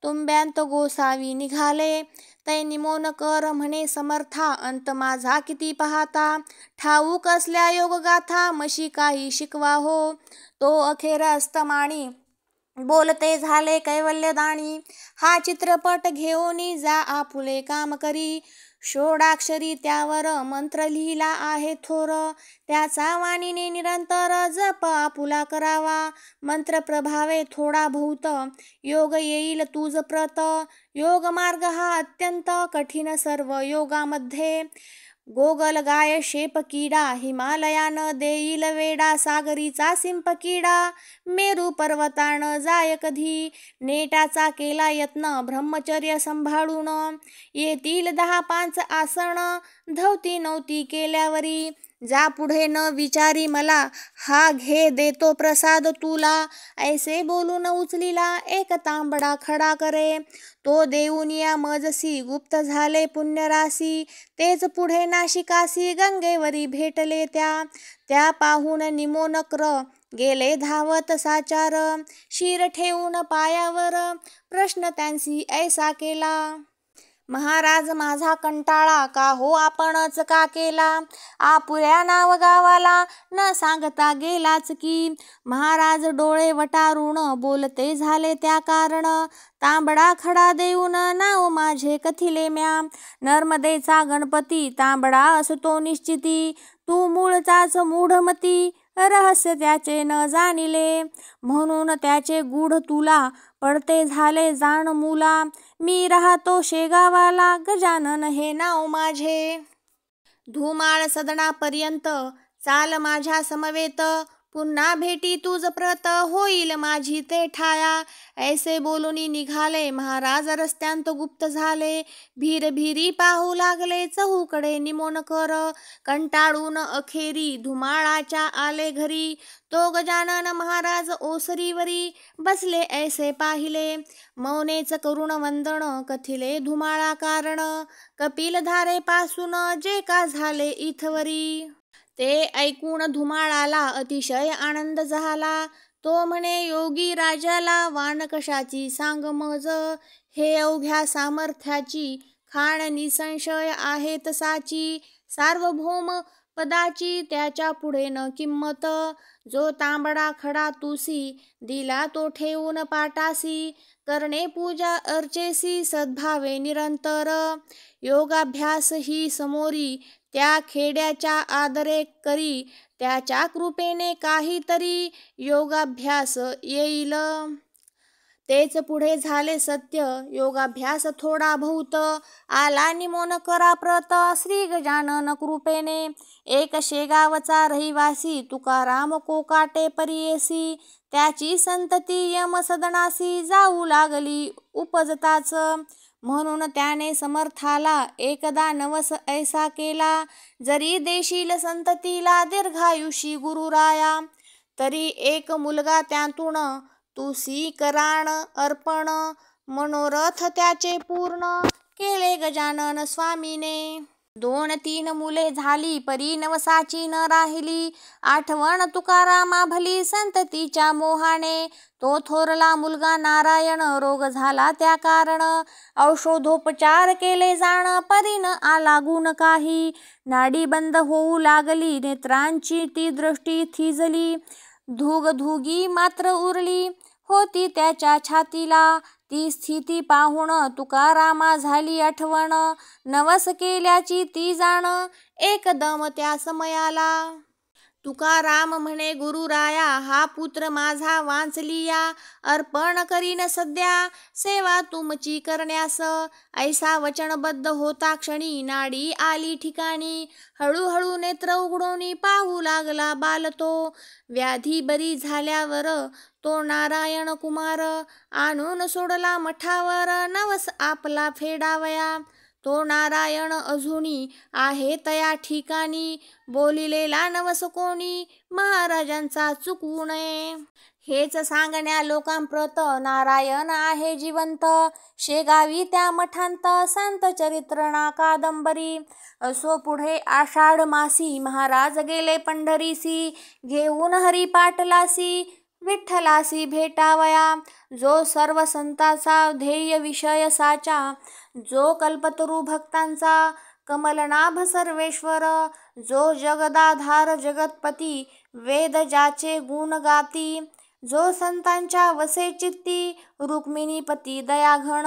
तुंब्यांत गोसावी निघाले. तै निमोनकर म्हणे समर्था अंत माझा किती पाहता. ठाऊक असल्या योगगाथा मशी काही शिकवा हो. तो अखेर अस्तमानी बोलते झाले कैवल्यदानी. हा चित्रपट घेऊनी जा आपुले काम करी. षोडाक्षरी त्यावर मंत्र लिहिला आहे थोर. त्याचा वाणीने निरंतर जप आपुला करावा. मंत्र प्रभावे थोडा बहुत योग येईल तुझ प्रत. योग मार्ग हा अत्यंत कठीण सर्व योगामध्ये. गोगल गाय शेप किडा हिमालयान देईल वेडा. सागरीचा सिंप किडा मेरू पर्वतान जाय कधी. नेटाचा केला यत्न ब्रह्मचर्य सांभाळून. येतील 10-5 आसन धवती नव्हती केल्यावरी. जा पुढे न विचारी मला हा घे देतो प्रसाद तुला. ऐसे बोलून उचलिला एक तांबडा खडा करे. तो देऊन या मजसी गुप्त झाले पुण्यराशी. तेच पुढे नाशिकासी गंगेवरी भेटले त्या. त्या पाहून निमोनकर गेले धावत साचार. शिर ठेवून पायावर प्रश्न त्यांसी ऐसा केला. महाराज माझा कंटाळा का हो आपणच का केला. आपुल्या नाव गावाला न सांगता गेलाच की. महाराज डोळे वटारून बोलते झाले त्या कारण. तांबडा खडा देऊन नाव माझे कथिले म्या. नर्मदेचा गणपती तांबडा असतो निश्चिती. तू मूळचाच मूढमती रहस्य त्याचे न जाणिले. म्हणून त्याचे गूढ तुला पडते झाले जाण मुला. मी राहतो शेगावाला गजानन हे नाव माझे. धुमाळ सदनापर्यंत चाल माझ्या समवेत. पुन्हा भेटी तुझ प्रत होईल माझी ते ठाया. ऐसे बोलूनी निघाले महाराज रस्त्यांत गुप्त झाले. भीरी पाहू लागले चहूकडे निमोनकर. कंटाळून अखेरी धुमाळाच्या आले घरी. तो गजानन महाराज ओसरीवरी बसले ऐसे पाहिले. मौनेच करुण वंदन कथिले धुमाळा कारण. कपिलधारे पासून जे का झाले इथवरी. ते ऐकून धुमाळाला अतिशय आनंद झाला. तो म्हणे योगी राजाला वान कशाची सांग मज. हे अवघ्या सामर्थ्याची खाण निसंशय आहे तसाची. सार्वभौम पदाची त्याच्या पुढे न किंमत. जो तांबडा खडा तुसी दिला तो ठेवून पाटासी. करणे पूजा अर्चेसी सद्भावे निरंतर. योगाभ्यास ही समोरी त्या खेड्याच्या आदरे करी. त्याच्या कृपेने काहीतरी योगाभ्यास येईल. तेच पुढे झाले सत्य योगाभ्यास थोडा बहुत. आला निमोनकरा प्रत श्री गजानन कृपेने. एक शेगावचा रहिवासी तुकाराम कोकाटे परियेसी. त्याची संतती यम सदनासी जाऊ लागली उपजताच. म्हणून त्याने समर्थाला एकदा नवस ऐसा केला. जरी देशील संततीला दीर्घायुषी गुरुराया. तरी एक मुलगा त्यातून तुसी कराण अर्पण. मनोरथ त्याचे पूर्ण केले गजानन स्वामीने. 2-3 मुले झाली परी नवसाची न राहिली. आठवण तुकारामा भली संततीच्या मोहाने. तो थोरला मुलगा नारायण रोग झाला त्या कारण. औषधोपचार केले जाण परीन आला गुण काही. नाडी बंद होऊ लागली नेत्रांची ती दृष्टी थिजली. धुगधुगी मात्र उरली होती त्याच्या छातीला. ती स्थिती पाहून तुकारामा झाली आठवण, नवस केल्याची ती जाण एकदम त्या समयाला. तुकाराम म्हणे गुरुराया, हा पुत्र माझा वांचलिया, अर्पण करीन सध्या सेवा तुमची करण्यास. ऐसा वचनबद्ध होता क्षणी, नाडी आली ठिकाणी. हळूहळू नेत्र उघडून पाहू लागला बाल तो. व्याधी बरी झाल्यावर तो नारायण कुमार, आणून सोडला मठावर नवस आपला फेडावया. तो नारायण अजूनी आहे तया ठिकाणी, बोलिलेला नवस कोणी महाराजांचा चुकवू नये. हेच सांगण्या लोकांप्रत नारायण आहे जिवंत, शेगावी त्या मठांत संत चरित्रणा कादंबरी. असो पुढे आषाढ मासी महाराज गेले पंढरीसी, घेऊन हरिपाटलासी विठ्ठलासी भेटावया. जो सर्व संतांचा ध्येय विषय साचा, जो कल्पतरू भक्तांचा कमलनाभ सर्वेश्वर, जो जगदाधार जगतपती वेद ज्याचे गुण गाती, जो संतांच्या वसे चित्ती रुक्मिणीपती दयाघन.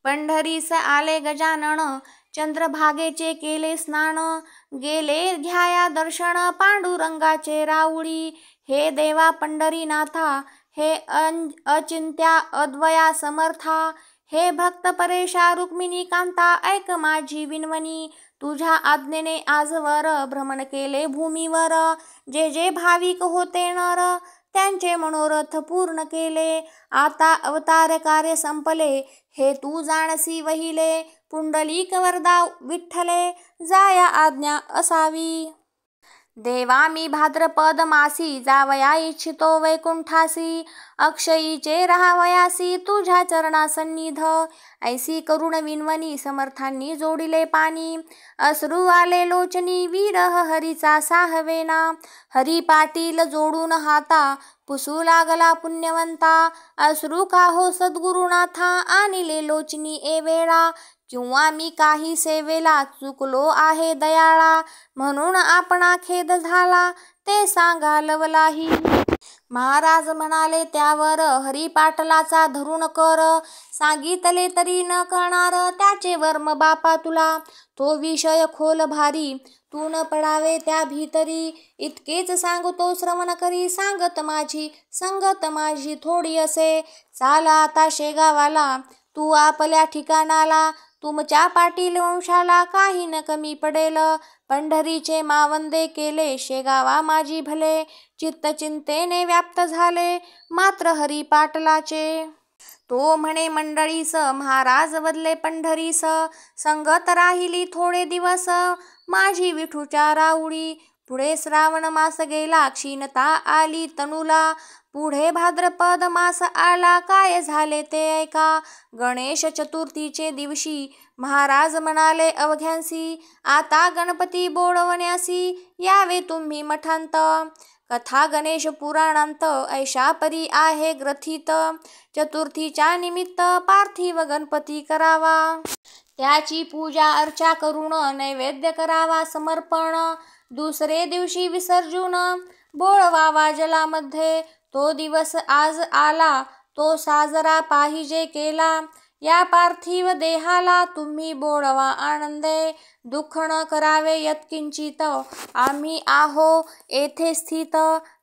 पंढरीस आले गजानन, चंद्रभागेचे केले स्नान, गेले घ्याया दर्शन पांडुरंगाचे राऊळी. हे देवा पंढरीनाथा, हे अचिंत्या अद्वया समर्था, हे भक्त परेशा रुक्मिणी कांता, ऐक माझी विनवणी. तुझ्या आज्ञेने आजवर भ्रमण केले भूमीवर, जे जे भाविक होते नर त्यांचे मनोरथ पूर्ण केले. आता अवतार कार्य संपले, हे तू जाणसी वहिले. पुंडलिक वरदा विठ्ठले, जाया आज्ञा असावी. देवा मी भाद्रपद मासी, जावया इच्छितो वैकुंठासी. अक्षयीचे राहावयासी तुझ्या चरणा सन्निध, ऐसी करुण विनवणी समर्थांनी जोडिले पाणी. अश्रू आले लोचनी विरह हरीचा साहवेना, हरी पाटील जोडून हाता पुसू लागला पुण्यवंता. अश्रू का हो सद्गुरुनाथा, आणिले लोचनी ए वेळा. किंवा मी काही सेवेला चुकलो आहे दयाळा, म्हणून आपणा खेद झाला ते सांगा लवलाही. महाराज म्हणाले त्यावर, हरिपाटलाचा धरून कर. सांगितले तरी न करणार त्याचे वर्म बापा तुला. तो विषय खोल भारी, तू न पडावे त्या भीतरी. इतकेच सांगतो श्रवण करी, सांगत माझी संगत माझी थोडी असे. चाल आता शेगावाला तू आपल्या ठिकाणाला, तुमच्या पाटील वंशाला काही न कमी पडेल. पंढरीचे मावंदे केले शेगावा माझी भले, चित्त चिंतेने व्याप्त झाले मात्र हरी पाटलाचे. तो म्हणे मंडळीस, महाराज बदले पंढरीस. संगत राहिली थोडे दिवस माझी विठूच्या राऊळी. पुढे श्रावण मास गेला, क्षीणता आली तनुला. पुढे भाद्रपद मास आला, काय झाले ते ऐका. गणेश चतुर्थीचे दिवशी महाराज म्हणाले अवघ्यांसी, आता गणपती बोळवण्यासी यावे तुम्ही मठांत. कथा गणेश पुराणांत ऐशा परी आहे ग्रथित. चतुर्थीच्या निमित्त पार्थिव गणपती करावा, त्याची पूजा अर्चा करून नैवेद्य करावा समर्पण. दुसरे दिवशी विसर्जून बोळवावा जलामध्ये. तो दिवस आज आला, तो साजरा पाहिजे केला. या पार्थिव देहाला तुम्ही बोळवा आनंदे. दुःख न करावे यत्किंचित, आम्ही आहो येथे स्थित.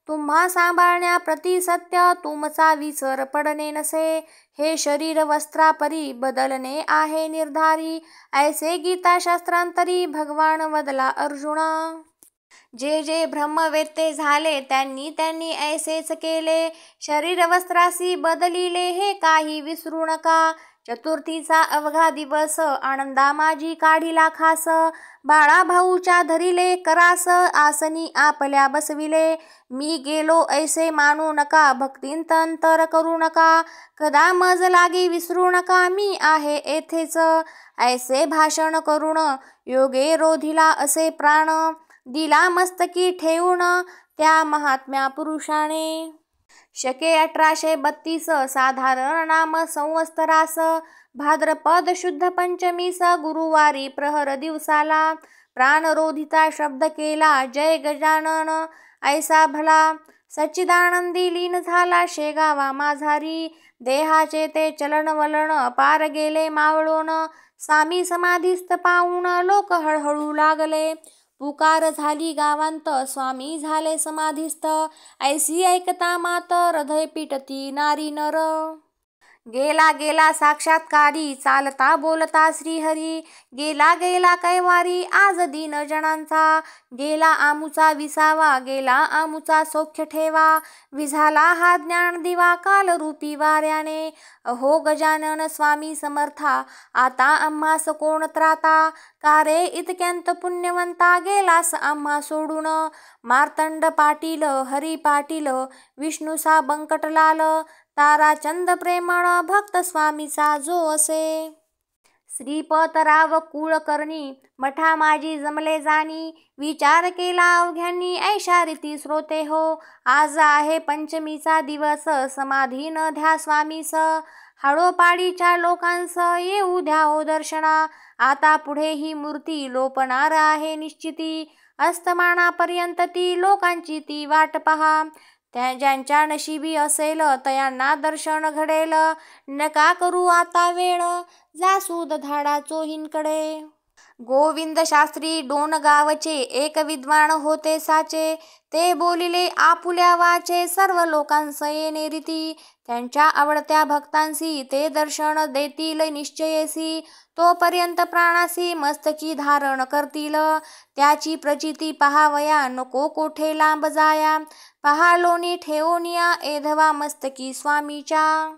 तुम्हा सांभाळण्याप्रती सत्य तुमचा विसर पडणे नसे. हे शरीर वस्त्रापरी बदलणे आहे निर्धारी. ऐसे गीताशास्त्रांतरी भगवान वदला अर्जुना. जे जे ब्रह्मवेत्ते झाले त्यांनी त्यांनी ऐसेच केले. शरीर वस्त्रासी बदलिले हे काही विसरू नका. चतुर्थीचा अवघा दिवस आनंदा माझी काढिला खास. बाळा भाऊच्या धरिले करास, आसनी आपल्या बसविले. मी गेलो ऐसे मानू नका, भक्तींत अंतर करू नका. कदा मज लागी विसरू नका, मी आहे येथेच. ऐसे भाषण करून योगे रोधिला असे प्राण. दिला मस्तकी ठेवून त्या महात्म्या पुरुषाने. शके 1832 साधारण नाम संवत्सरास. भाद्रपद शुद्ध पंचमीस गुरुवारी प्रहर दिवसाला. प्राणरोधिता शब्द केला जय गजानन ऐसा भला. सच्चिदानंदी लीन झाला शेगावा माझारी, देहाचे ते चलन वलन पार गेले मावळून, स्वामी समाधीस्थ पाहून लोक हळहळू लागले, पुकार झाली गावांत स्वामी झाले समाधीस्थ, ऐसी ऐकता मात हृदय पिटती नारी नर. गेला गेला साक्षात्कारी चालता बोलता श्रीहरी, गेला गेला कैवारी आज दीन जनांचा, गेला आमुचा विसावा गेला आमुचा सौख्य ठेवा, विझाला हा ज्ञान दिवा कालरूपी वाऱ्याने, अहो गजानन स्वामी समर्था आता आम्हास कोण त्राता, का रे इतक्यंत पुण्यवंता गेलास आम्हा सोडून, मार्तंड पाटील हरी पाटील विष्णुसा बंकटलाल, ताराचंद प्रेमळ भक्त स्वामीचा जो असे, श्रीपतराव कुळकर्णी मठा माझी जमले जाणी, विचार केला अवघ्यांनी ऐशा रीती श्रोते हो, आज आहे पंचमीचा दिवस समाधी न द्या स्वामीस, हाडोपाडीच्या लोकांस येऊ द्या ओ दर्शना, आता पुढे ही मूर्ती लोपणार आहे निश्चिती, अस्तमानापर्यंत ती लोकांची ती वाट पहा, ज्यांच्या नशिबी असेल तयांना दर्शन घडेल, नका करू आता वेळ जा सूद धाडा चोहींकडे. गोविंद शास्त्री डोणगावचे एक विद्वान होते साचे, ते बोलिले आपुल्या वाचे सर्व लोकांस येणे रीती, त्यांच्या आवडत्या भक्तांसी ते दर्शन देतील निश्चयेसी, तोपर्यंत प्राणासी मस्तकी धारण करतील, त्याची प्रचिती पहावया नको कोठे लांब जाया, पहा लोणी ठेवोनिया एधवा मस्तकी स्वामीच्या,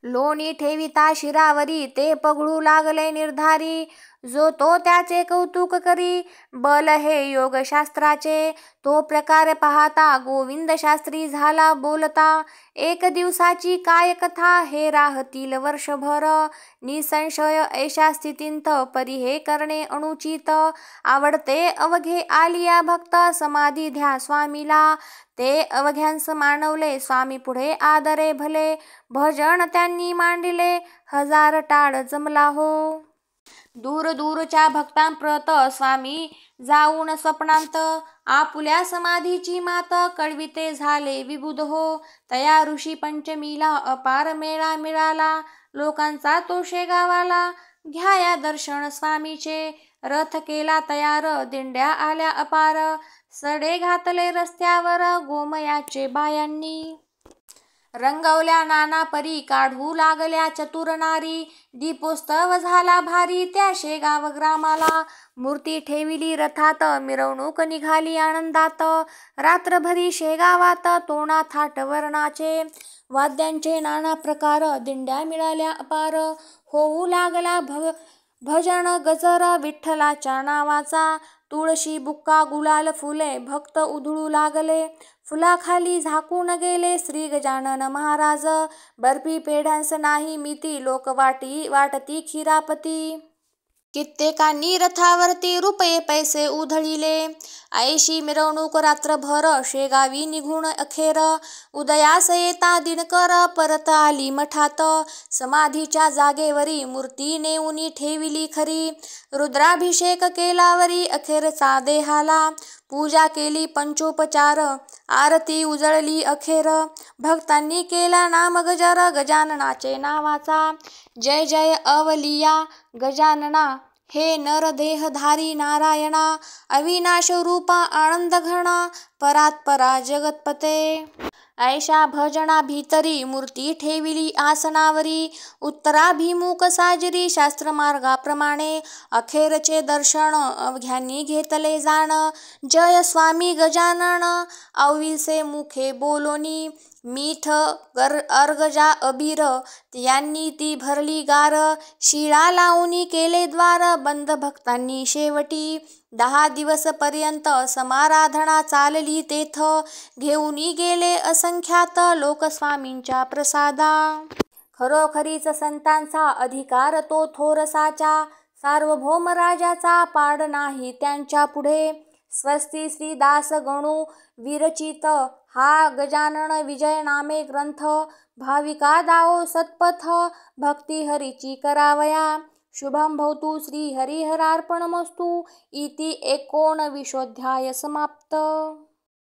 लोणी ठेविता शिरावरी ते पगळू लागले निर्धारी, जो तो त्याचे कौतुक करी बल हे योगशास्त्राचे, तो प्रकार पाहता गोविंद शास्त्री झाला बोलता, एक दिवसाची काय कथा हे राहतील वर्षभर, निसंशय ऐशा स्थितींत परी हे करणे अनुचित, आवडते अवघे आलिया भक्त समाधी द्या स्वामीला, ते अवघ्यांस मानवले स्वामी पुढे आदरे भले, भजन त्यांनी मांडिले हजार टाळ जमला हो, दूर दूरच्या भक्तांप्रत स्वामी जाऊन स्वप्नांत, आपुल्या समाधीची मात कळविते झाले विबुध हो, तया ऋषी पंचमीला अपार मेळा मिळाला, लोकांचा तो शेगावाला घ्याया दर्शन स्वामीचे, रथ केला तयार दिंड्या आल्या अपार, सडे घातले रस्त्यावर गोमयाचे बायांनी, रंगवल्या नाना परी काढू लागल्या चतुर नारी, दीपोत्सव झाला भारी त्या शेगाव ग्रामाला, मूर्ती ठेविली रथात मिरवणूक निघाली आनंदात, रात्रभरी शेगावात तोणा थाट वर्णाचे, वाद्यांचे नाना प्रकार दिंड्या मिळाल्या अपार, होऊ लागला भजन गजर विठ्ठलाच्या नावाचा, तुळशी बुक्का गुलाल फुले भक्त उधळू लागले, फुलाखाली झाकून गेले श्री गजानन महाराज, बर्फी पेढ्यांस नाही मिती लोक वाटती खिरापती, कित्येकांनी रथावरती रुपये पैसे उधळिले, ऐशी मिरवणूक रात्रभर शेगावी निघून अखेर, उदयास येता दिनकर परत आली मठात, समाधीच्या जागेवरी मूर्ती नेऊनी ठेविली खरी, रुद्राभिषेक केलावरी अखेरचा देहाला, पूजा केली पंचोपचार आरती उजळली अखेर, भक्तांनी केला नामगजर गजाननाचे नावाचा, जय जय अवलिया गजानना हे नरदेहधारी नारायणा, अविनाश रूपा आनंद घना परात्परा जगतपते, ऐशा भजना भीतरी मूर्ती ठेविली आसनावरी, उत्तराभिमुख साजरी शास्त्रमार्गाप्रमाणे, अखेरचे दर्शन अवघ्यांनी घेतले जाण, जय स्वामी गजानन अविसे मुखे बोलोनी, मीठ अर्गजा अबीर यांनी ती भरली गार, शिळा लावूनी केले द्वार बंद भक्तांनी शेवटी, 10 दिवस पर्यंत समाराधना चालली तेथ, घेऊनी गेले असंख्यात लोक स्वामींच्या प्रसादा, खरोखरीच संतांचा अधिकार तो थोरसाचा, सार्वभौम राजाचा पाड नाही त्यांच्या पुढे, स्वस्ती श्री दास गणू विरचित हा गजानन विजय नामे ग्रंथ, भाविका दाओ सत्पथ भक्ती हरीची करावया, शुभम भवतु श्री हरिहरार्पणमस्तु इति 19 समाप्त।